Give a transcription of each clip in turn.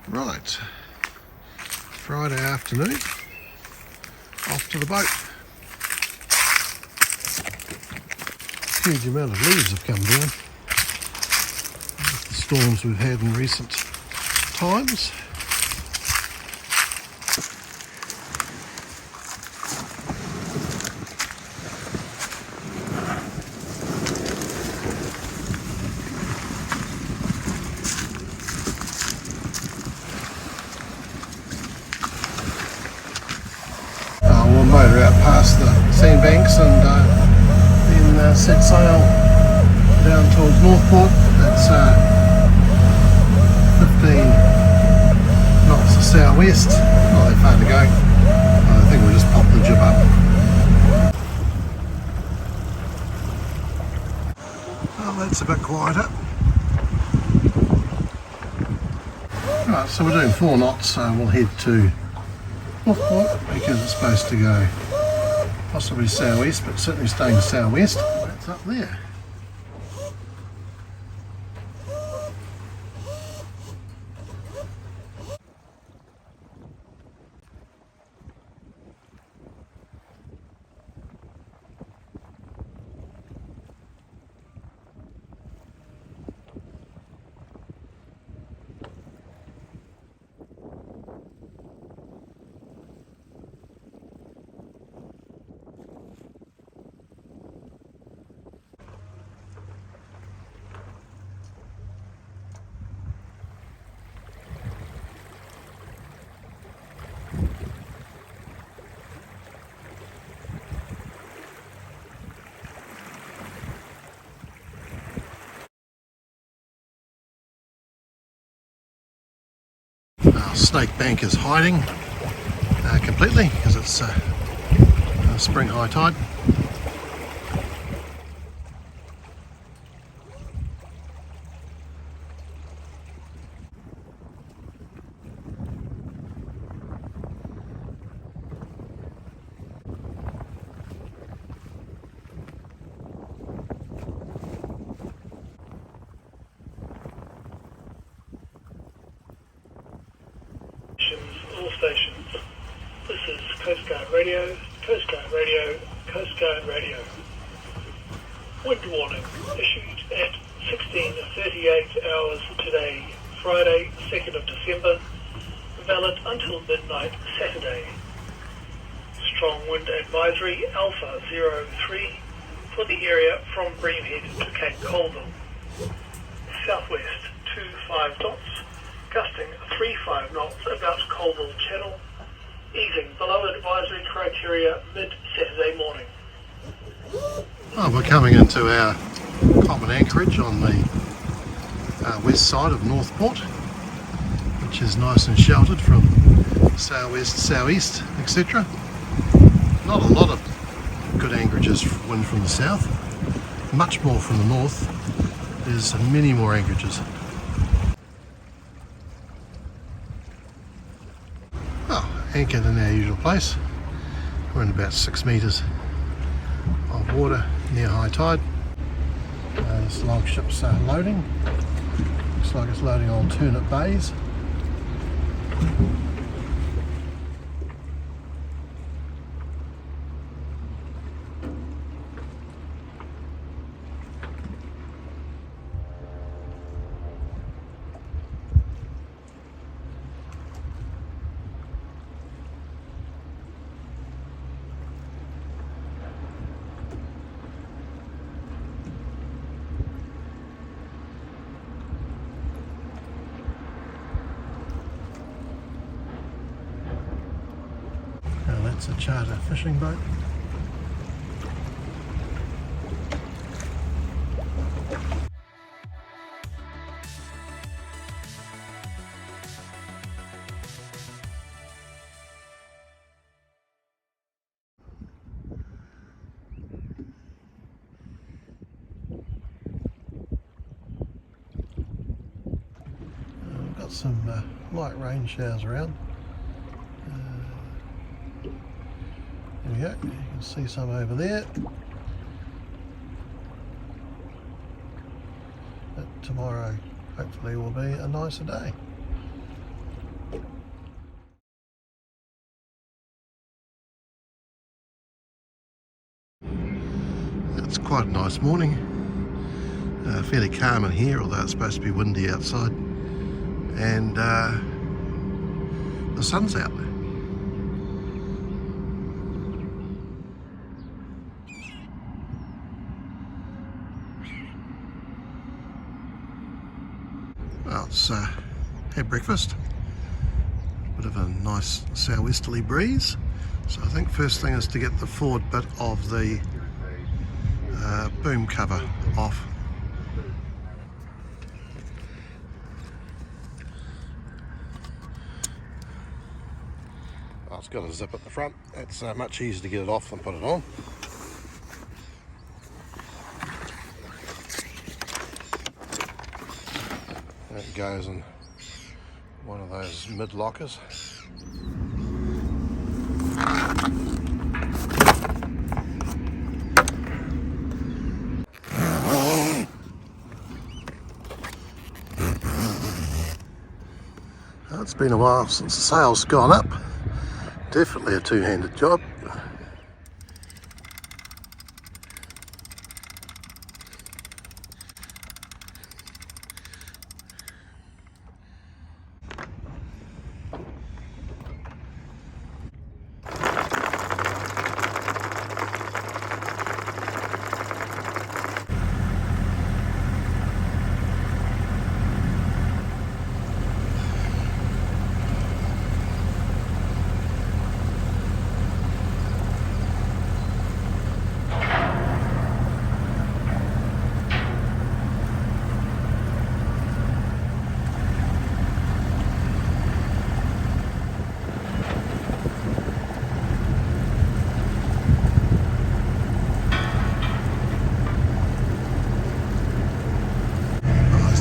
Right, Friday afternoon, off to the boat. Huge amount of leaves have come down with the storms we've had in recent times. We'll motor out past the sandbanks and then set sail down towards NorthPort. That's 15 knots to southwest. Not that far to go. I think we'll just pop the jib up. Oh, that's a bit quieter. Right, so we're doing 4 knots, so we'll head to NorthPort because it's supposed to go possibly southwest, but certainly staying southwest. That's up there. Snake Bank is hiding completely because it's spring high tide. All stations. This is Coast Guard Radio, Coast Guard Radio, Coast Guard Radio. Wind warning issued at 16:38 hours today, Friday, 2nd of December, valid until midnight Saturday. Strong wind advisory Alpha 03 for the area from Bream Head to Cape Colville. Southwest 25 knots. Gusting 35 knots about Colville Channel, easing below advisory criteria mid-Saturday morning. Oh, we're coming into our common anchorage on the west side of NorthPort, which is nice and sheltered from southwest, southeast, etc. Not a lot of good anchorages for wind from the south, much more from the north. There's many more anchorages. Anchored in our usual place. We're in about 6 metres of water near high tide. This log ship's loading. Looks like it's loading on Turnip Bays. It's a charter fishing boat. We've got some light rain showers around. There we go, you can see some over there. But tomorrow hopefully will be a nicer day. It's quite a nice morning. Fairly calm in here, although it's supposed to be windy outside. And the sun's out. Well, it's had breakfast. Bit of a nice southwesterly breeze. So I think first thing is to get the forward bit of the boom cover off. Oh, it's got a zip at the front. It's much easier to get it off than put it on. And it goes in one of those mid lockers. It's been a while since the sail's gone up. Definitely a two-handed job.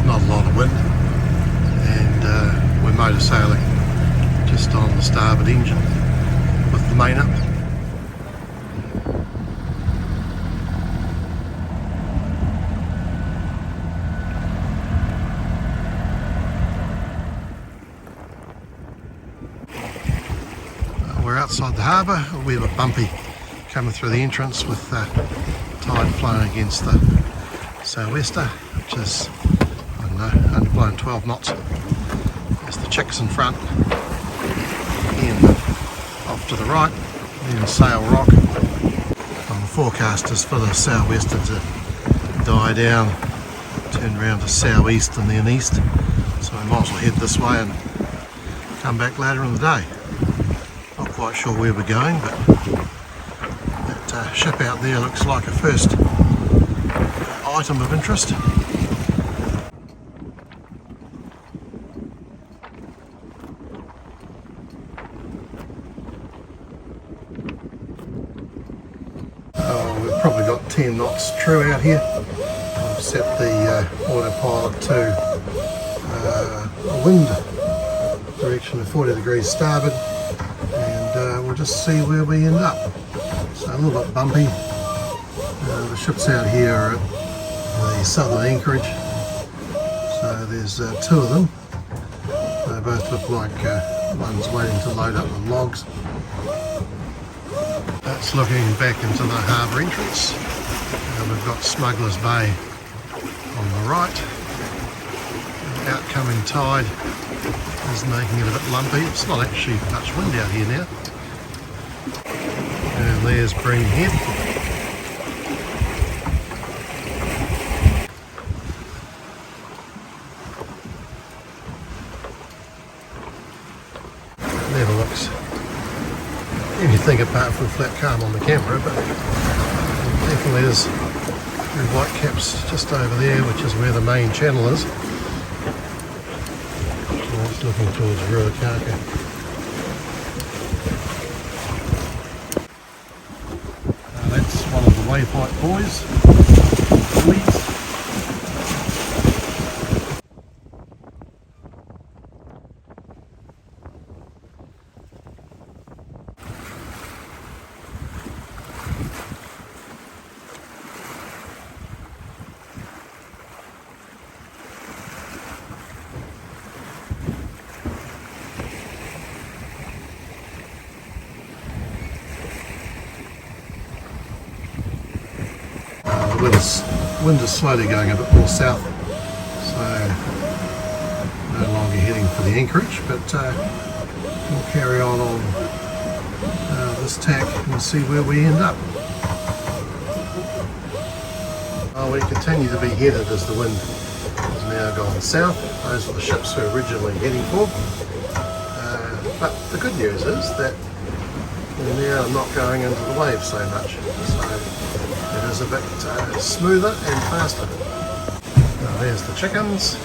Not a lot of wind, and we're motor sailing just on the starboard engine with the main up. We're outside the harbour. We have a bumpy coming through the entrance with tide flowing against the sou'wester, which is only blowing 12 knots. There's the chicks in front, and off to the right, then Sail Rock. And the forecast is for the sou'wester to die down, turn around to southeast and then east. So we might as well head this way and come back later in the day. Not quite sure where we're going, but that ship out there looks like a first item of interest. Probably got 10 knots true out here. I've set the autopilot to a wind direction of 40 degrees starboard, and we'll just see where we end up. So a little bit bumpy. The ships out here are at the southern anchorage, so there's two of them. They both look like one's waiting to load up the logs. That's looking back into the harbour entrance. We've got Smugglers Bay on the right. The outcoming tide is making it a bit lumpy. It's not actually much wind out here now. And there's Bream Head. Never looks anything apart from flat calm on the camera, but definitely is white caps just over there, which is where the main channel is. And it's looking towards Urquhardts. That's one of the waypoint boys. wind is slowly going a bit more south, so no longer heading for the anchorage, but we'll carry on this tack and see where we end up. Well, we continue to be headed as the wind has now gone south. Those are the ships we were originally heading for. But the good news is that we're now not going into the waves so much, so it is a bit smoother and faster. Now there's the chickens.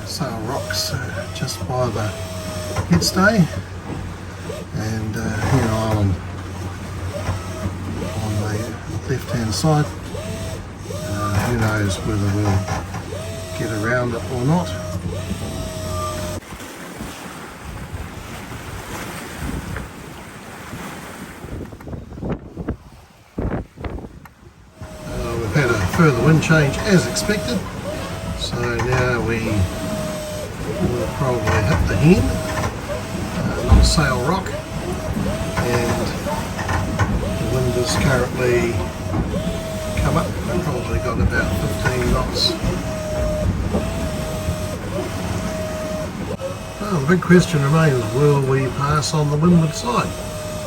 Sail rocks just by the headstay, and Hen Island on the left hand side. Who knows whether we'll get around it or not. We've had a further wind change as expected, so now we will probably hit the Hen, not Sail Rock, and the wind is currently come up. We've probably got about 15 knots. Well, the big question remains, will we pass on the windward side?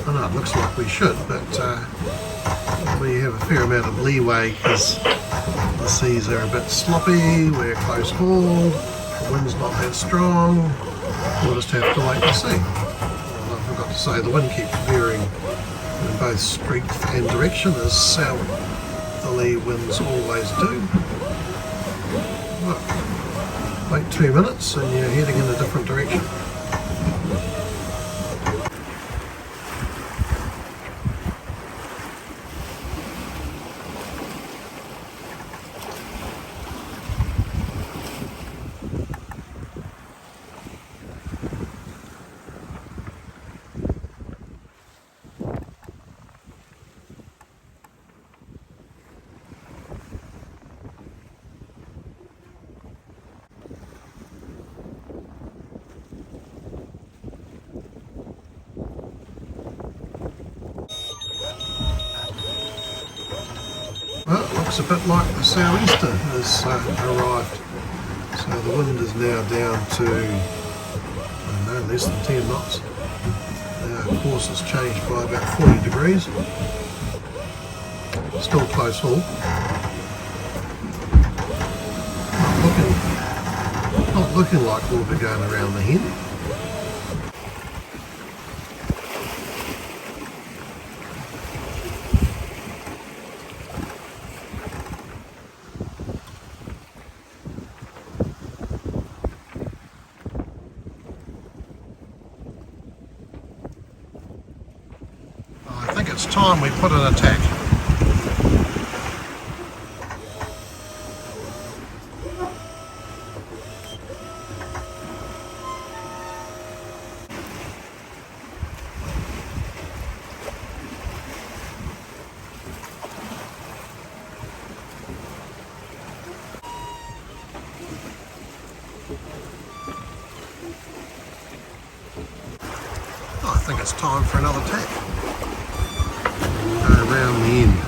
I know it looks like we should, but we have a fair amount of leeway because the seas are a bit sloppy, we're close hauled, the wind's not that strong. We'll just have to wait and see. Well, I forgot to say, the wind keeps veering in both strength and direction as southerly winds always do. Well, wait 2 minutes and you're heading in a different direction. Well, it looks a bit like the sou'easter has arrived. So the wind is now down to, I don't know, less than 10 knots. Our course has changed by about 40 degrees. Still close haul. Not looking like we'll be going around the Hen. I think it's time we put an attack. I think it's time for another tack. Go around the end.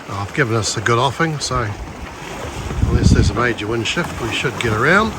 I've given us a good offing, so unless there's a major wind shift, we should get around.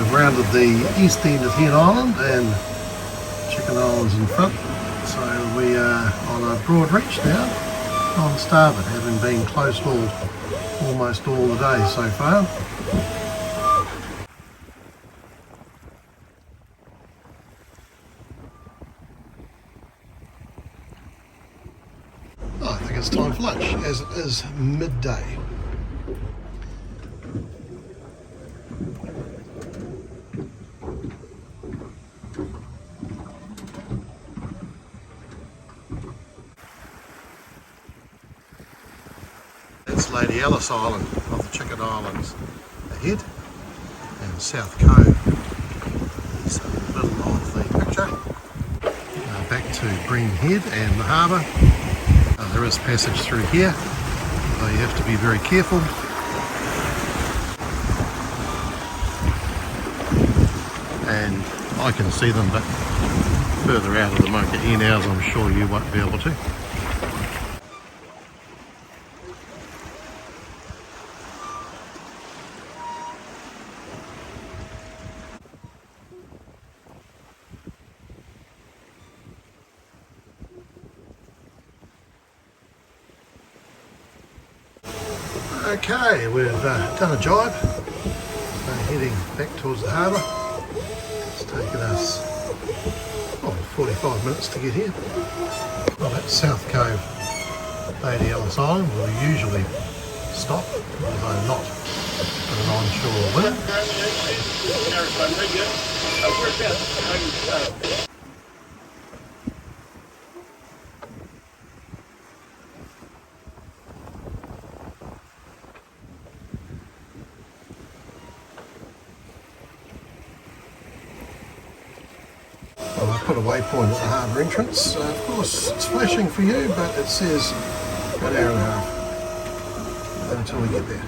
we've rounded the east end of Hen Island and Chicken Island's in front. So we are on a broad reach now on starboard, having been close-hauled almost all the day so far. I think it's time for lunch, as it is midday. That's Lady Alice Island of the Chicken Islands ahead, and South Cove is in the middle of the picture. Back to Bream Head and the harbour. There is passage through here, though you have to be very careful. And I can see them, but further out of the Mocha Enaus I'm sure you won't be able to. Okay, we've done a jibe, so heading back towards the harbour. It's taken us 45 minutes to get here. Well, that's South Cove, Lady Alice Island, where we usually stop, although not at an onshore wind. Well, I put a waypoint at the harbour entrance. Of course, it's flashing for you, but it says an hour and a half until we get there.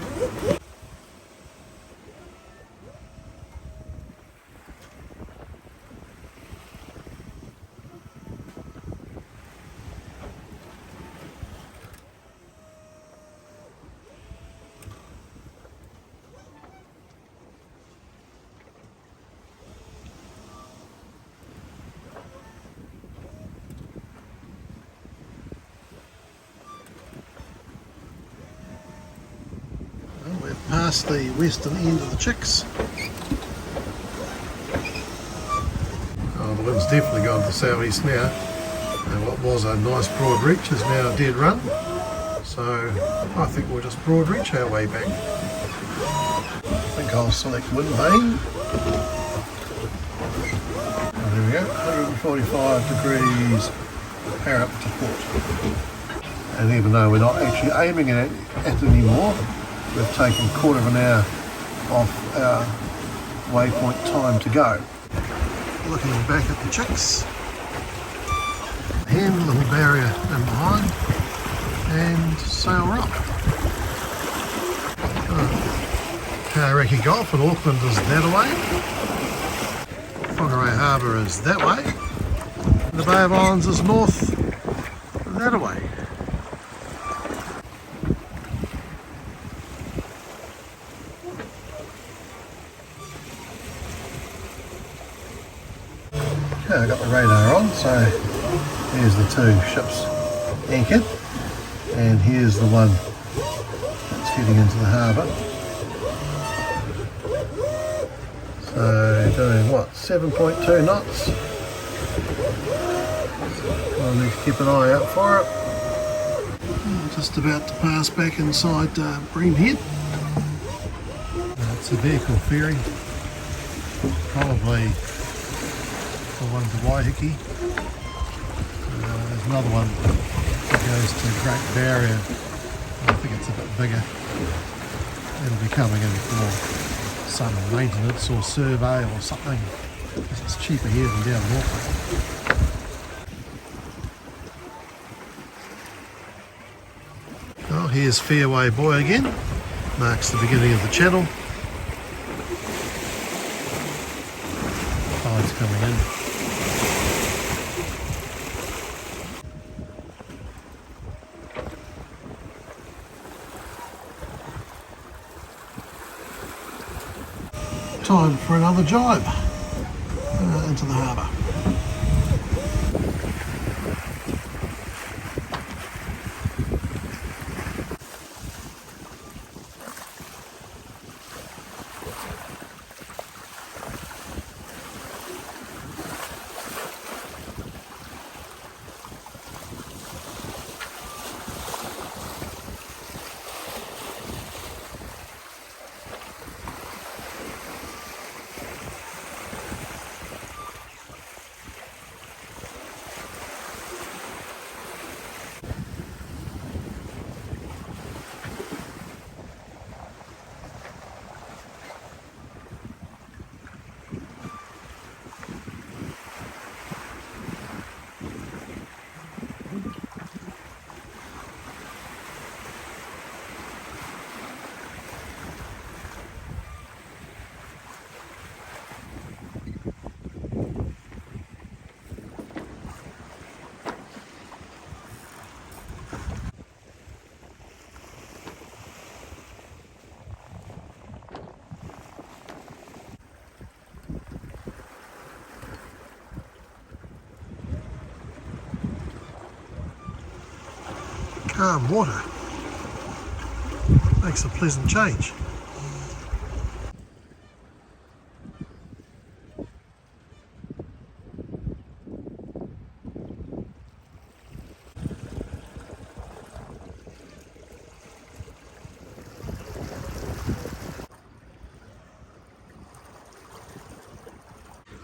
Past the western end of the Chicks. Oh, the wind's definitely gone to southeast now, and what was a nice broad reach is now a dead run, so I think we'll just broad reach our way back. I think I'll select wind vane. Oh, there we go, 145 degrees power up to port. And even though we're not actually aiming at it anymore, we've taken a quarter of an hour off our waypoint time to go. Looking back at the Chicks, Hen, little barrier in behind, and sail we're up. Whangārei Gulf in Auckland is that away. Whangārei Harbour is that way. The Bay of Islands is north that away. Okay, I've got the radar on, so here's the two ships anchored, and here's the one that's heading into the harbour. So doing what, 7.2 knots. I'll need to keep an eye out for it. Just about to pass back inside Bream Head. It's a vehicle ferry, probably the one to Waiheke. There's another one that goes to Great Barrier. I think it's a bit bigger. It'll be coming in for some maintenance or survey or something, because it's cheaper here than down in Auckland. Oh, here's Fairway Buoy again. Marks the beginning of the channel. Tide's coming in. time for another jibe into the harbour. Calm water makes a pleasant change.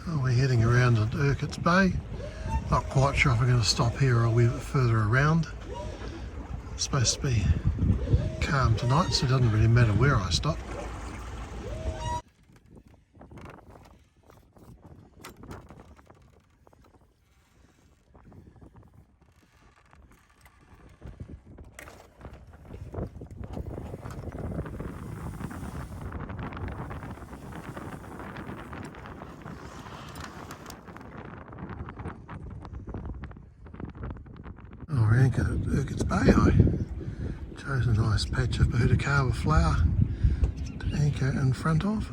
Oh, we're heading around at Urquhardts Bay. Not quite sure if we're going to stop here or a wee bit further around. It's supposed to be calm tonight, so it doesn't really matter where I stop. Oh, we're anchored at Urquhardts Bay. I chose a nice patch of pohutakawa flower to anchor in front of.